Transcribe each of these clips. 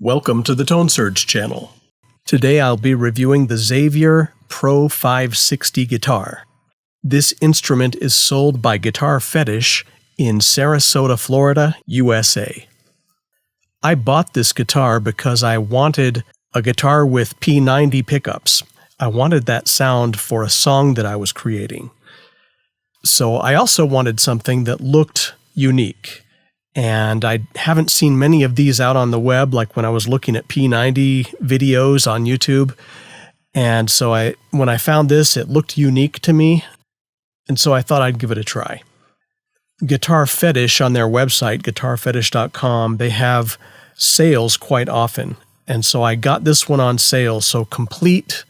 Welcome to the Tone Surge channel. Today I'll be reviewing the Xaviere PRO 560 guitar. This instrument is sold by Guitar Fetish in Sarasota, Florida, USA. I bought this guitar because I wanted a guitar with P90 pickups. I wanted that sound for a song that I was creating. So I also wanted something that looked unique. And I haven't seen many of these out on the web, like when I was looking at P90 videos on YouTube. And so when I found this, it looked unique to me. And so I thought I'd give it a try. Guitar Fetish on their website, guitarfetish.com, they have sales quite often. And so I got this one on sale. So complete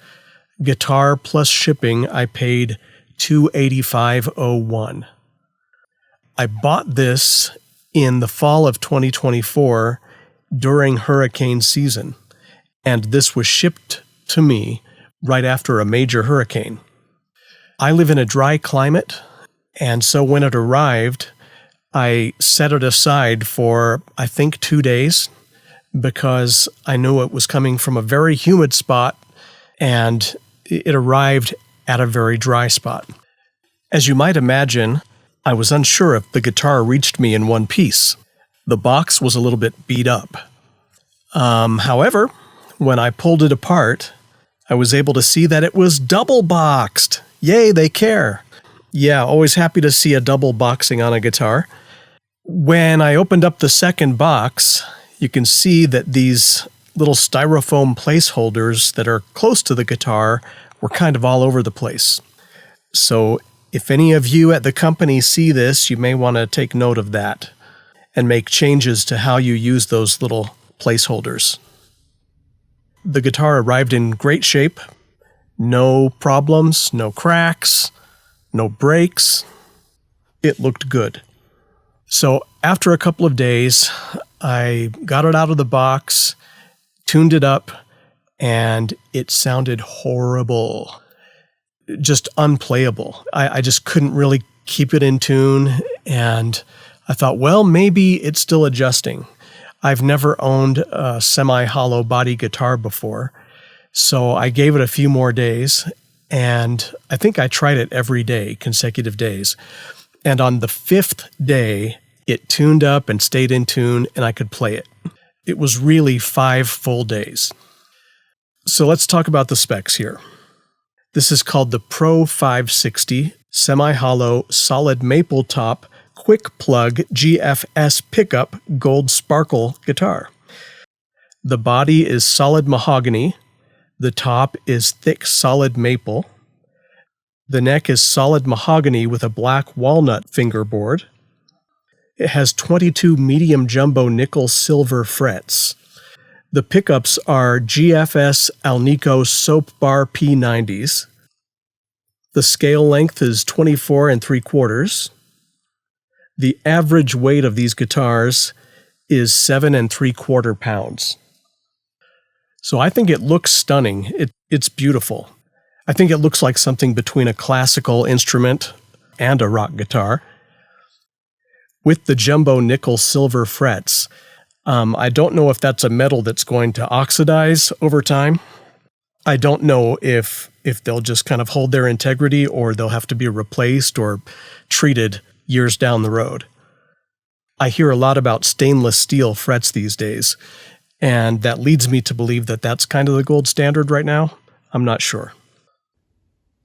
guitar plus shipping, I paid $285.01. I bought this in the fall of 2024 during hurricane season, and this was shipped to me right after a major hurricane. I live in a dry climate, and so when it arrived, I set it aside for, I think, 2 days because I knew it was coming from a very humid spot, and it arrived at a very dry spot. As you might imagine, I was unsure if the guitar reached me in one piece. The box was a little bit beat up. However, when I pulled it apart, I was able to see that it was double boxed. Yay, they care. Yeah, always happy to see a double boxing on a guitar. When I opened up the second box, you can see that these little styrofoam placeholders that are close to the guitar were kind of all over the place. So if any of you at the company see this, you may want to take note of that and make changes to how you use those little placeholders. The guitar arrived in great shape. No problems, no cracks, no breaks. It looked good. So after a couple of days, I got it out of the box, tuned it up, and it sounded horrible. Just unplayable. I just couldn't really keep it in tune, and I thought, well, maybe it's still adjusting. I've never owned a semi-hollow body guitar before, so I gave it a few more days, and I think I tried it every day, consecutive days. And on the 5th day, it tuned up and stayed in tune, and I could play it. It was really 5 full days. So let's talk about the specs here. This is called the PRO 560 Semi-Hollow Solid Maple Top Quick Plug GFS Pickup Gold Sparkle Guitar. The body is solid mahogany. The top is thick solid maple. The neck is solid mahogany with a black walnut fingerboard. It has 22 medium jumbo nickel silver frets. The pickups are GFS Alnico soapbar P90s. The scale length is 24 3/4. The average weight of these guitars is 7 3/4 pounds. So I think it looks stunning. It's beautiful. I think it looks like something between a classical instrument and a rock guitar. With the jumbo nickel silver frets, I don't know if that's a metal that's going to oxidize over time. I don't know if they'll just kind of hold their integrity or they'll have to be replaced or treated years down the road. I hear a lot about stainless steel frets these days, and that leads me to believe that that's kind of the gold standard right now. I'm not sure.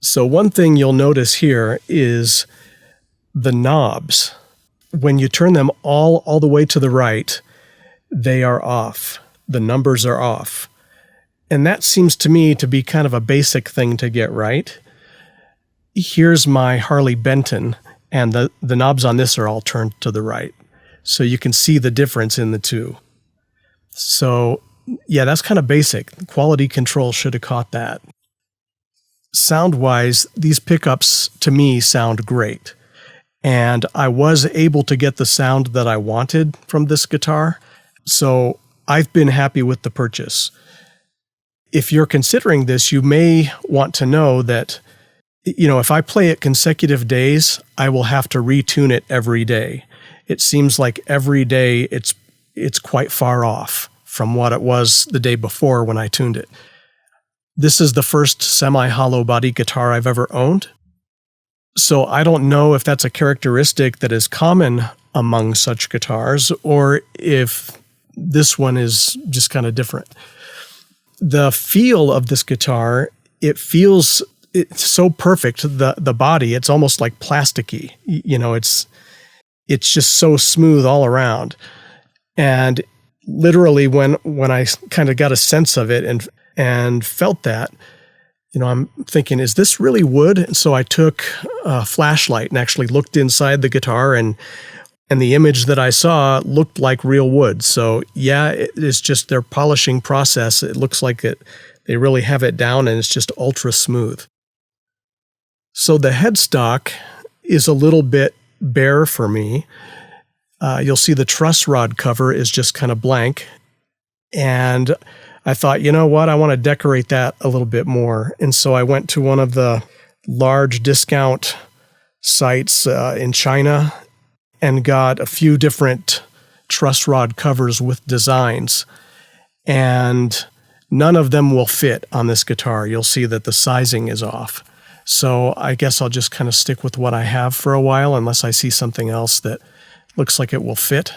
So one thing you'll notice here is the knobs. When you turn them all the way to the right, they are off. The numbers are off. And that seems to me to be kind of a basic thing to get right. Here's my Harley Benton, and the knobs on this are all turned to the right. So you can see the difference in the two. So yeah, that's kind of basic. Quality control should have caught that. Sound-wise, these pickups to me sound great. And I was able to get the sound that I wanted from this guitar. So I've been happy with the purchase. If you're considering this, you may want to know that, if I play it consecutive days, I will have to retune it every day. It seems like every day it's quite far off from what it was the day before when I tuned it. This is the first semi-hollow body guitar I've ever owned. So I don't know if that's a characteristic that is common among such guitars or if this one is just kind of different. The feel of this guitar, it's so perfect. The body, it's almost like plasticky. It's just so smooth all around. And literally when I kind of got a sense of it and felt that, I'm thinking, is this really wood? And so I took a flashlight and actually looked inside the guitar, and the image that I saw looked like real wood. So yeah, it's just their polishing process. It looks like they really have it down, and it's just ultra smooth. So the headstock is a little bit bare for me. You'll see the truss rod cover is just kind of blank. And I thought, you know what, I want to decorate that a little bit more. And so I went to one of the large discount sites in China and got a few different truss rod covers with designs. And none of them will fit on this guitar. You'll see that the sizing is off. So I guess I'll just kind of stick with what I have for a while unless I see something else that looks like it will fit.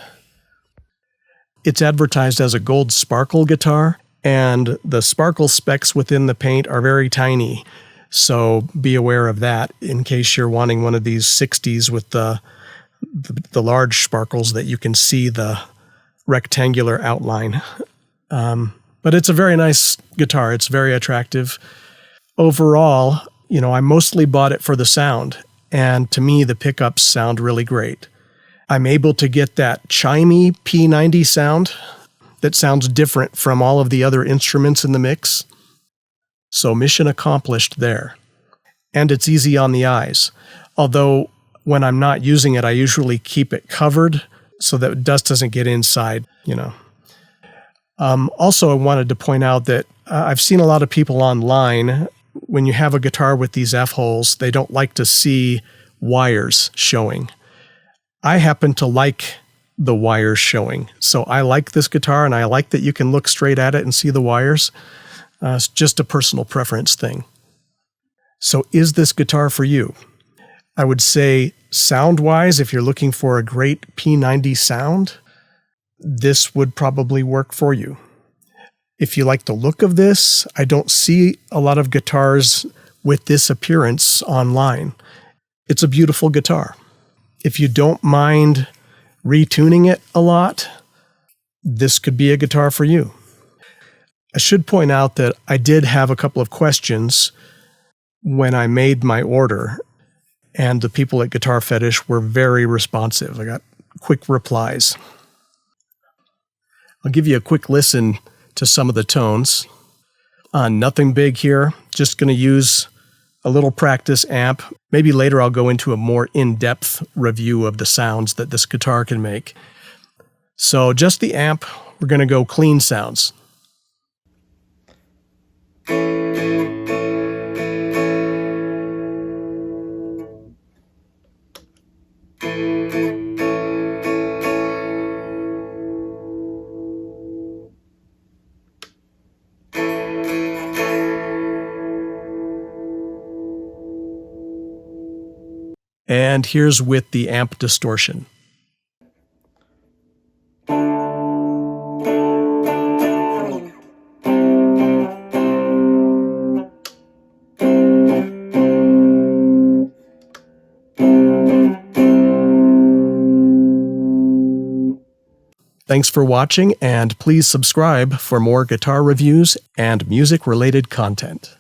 It's advertised as a gold sparkle guitar, and the sparkle specks within the paint are very tiny. So be aware of that in case you're wanting one of these 60s with the large sparkles that you can see the rectangular outline. But it's a very nice guitar. It's very attractive. Overall, I mostly bought it for the sound, and to me, the pickups sound really great. I'm able to get that chimey P90 sound that sounds different from all of the other instruments in the mix. So mission accomplished there. And it's easy on the eyes. Although when I'm not using it, I usually keep it covered so that dust doesn't get inside, Also, I wanted to point out that I've seen a lot of people online, when you have a guitar with these F-holes, they don't like to see wires showing. I happen to like the wires showing. So I like this guitar, and I like that you can look straight at it and see the wires. It's just a personal preference thing. So is this guitar for you? I would say sound-wise, if you're looking for a great P90 sound, this would probably work for you. If you like the look of this, I don't see a lot of guitars with this appearance online. It's a beautiful guitar. If you don't mind retuning it a lot, this could be a guitar for you. I should point out that I did have a couple of questions when I made my order, and the people at Guitar Fetish were very responsive. I got quick replies. I'll give you a quick listen to some of the tones. Nothing big here, just going to use a little practice amp. Maybe later I'll go into a more in-depth review of the sounds that this guitar can make. So just the amp, we're going to go clean sounds. And here's with the amp distortion. Thanks for watching, and please subscribe for more guitar reviews and music-related content.